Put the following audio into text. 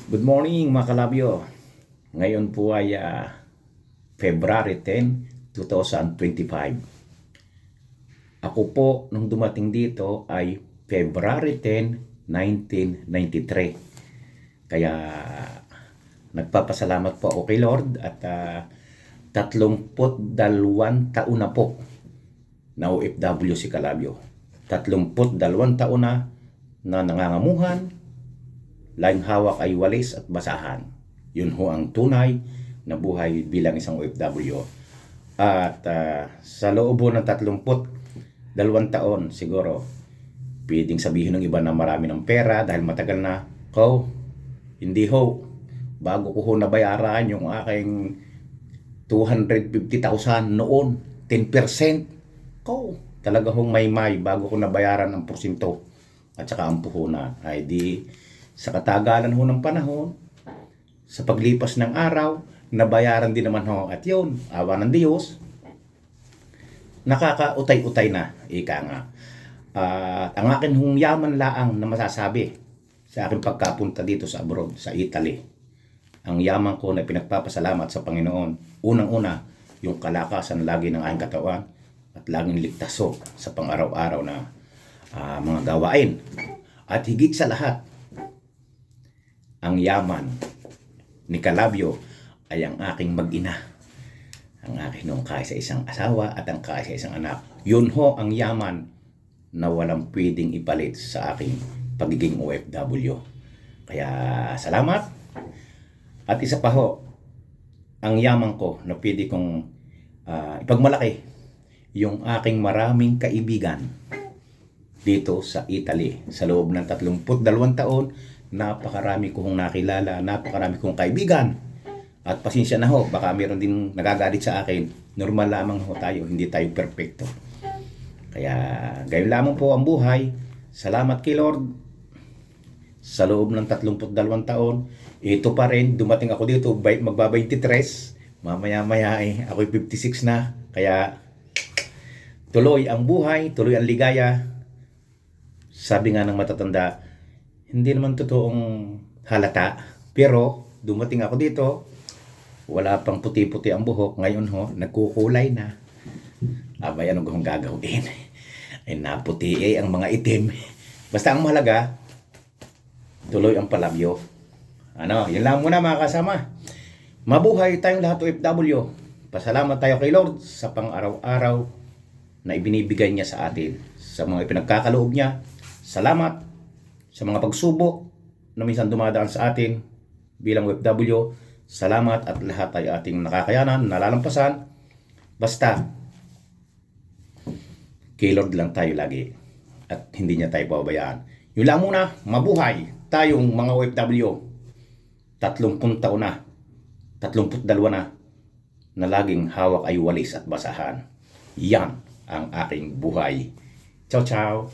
Good morning mga kalabyo. Ngayon po ay February 10, 2025. Ako po nung dumating dito ay February 10, 1993. Kaya nagpapasalamat po ako kay Lord at 32 taon na po na OFW si Kalabyo. 32 taon na nangangamuhan. Laing hawak ay walis at basahan. Yun ho ang tunay na buhay bilang isang OFW. At sa loob ng 32 taon siguro, pwedeng sabihin ng iba na marami ng pera dahil matagal na. Hindi ho. Bago ko ho nabayaran yung aking 250,000 noon, 10%. Talaga hong may bago ko nabayaran ang porsyento at saka ang puhunan. Ay di sa katagalan ho ng panahon, sa paglipas ng araw, nabayaran din naman ho. At yun, awa ng Diyos, nakakautay-utay na, ika nga. Ang akin hong yaman laang na masasabi sa aking pagkapunta dito sa abroad, sa Italy. Ang yaman ko na pinagpapasalamat sa Panginoon, unang-una, yung kalakasan lagi ng aking katawan at laging ligtas ho sa pang-araw-araw na mga gawain. At higit sa lahat, ang yaman ni Kalabyo ay ang aking mag-ina. Ang aking nung kaisa isang asawa at ang kaisa isang anak. Yun ho ang yaman na walang pwedeng ipalit sa aking pagiging OFW. Kaya salamat. At isa pa ho, ang yaman ko na pwede kong ipagmalaki, yung aking maraming kaibigan dito sa Italy. Sa loob ng 32 taon, napakarami kong nakilala, napakarami kong kaibigan. At pasensya na ho, baka meron din nagagalit sa akin. Normal lamang ho tayo, hindi tayo perfecto. Kaya gayon lamang po ang buhay. Salamat kay Lord. Sa loob ng 32 taon, ito pa rin, dumating ako dito, magba-23. Mamaya-maya ako'y 56 na. Kaya tuloy ang buhay, tuloy ang ligaya. Sabi nga ng matatanda, hindi naman totoong halata. Pero dumating ako dito, wala pang puti-puti ang buhok. Ngayon ho, nagkukulay na. Abay, ano kung gagawin? Ay naputi ang mga itim. Basta ang mahalaga, tuloy ang palabyo. Yun lang muna mga kasama. Mabuhay tayong lahat OFW. Pasalamat tayo kay Lord sa pang-araw-araw na ibinibigay niya sa atin. Sa mga ipinagkakaloob niya. Salamat sa mga pagsubok na minsan dumadaan sa atin bilang OFW. Salamat at lahat ay ating nakakayanan, nalalampasan. Basta, kay Lord lang tayo lagi at hindi niya tayo pababayaan. Yun lang muna, mabuhay tayong mga OFW. 30 taon na, 32 na laging hawak ay walis at basahan. Yan ang aking buhay. Ciao, ciao!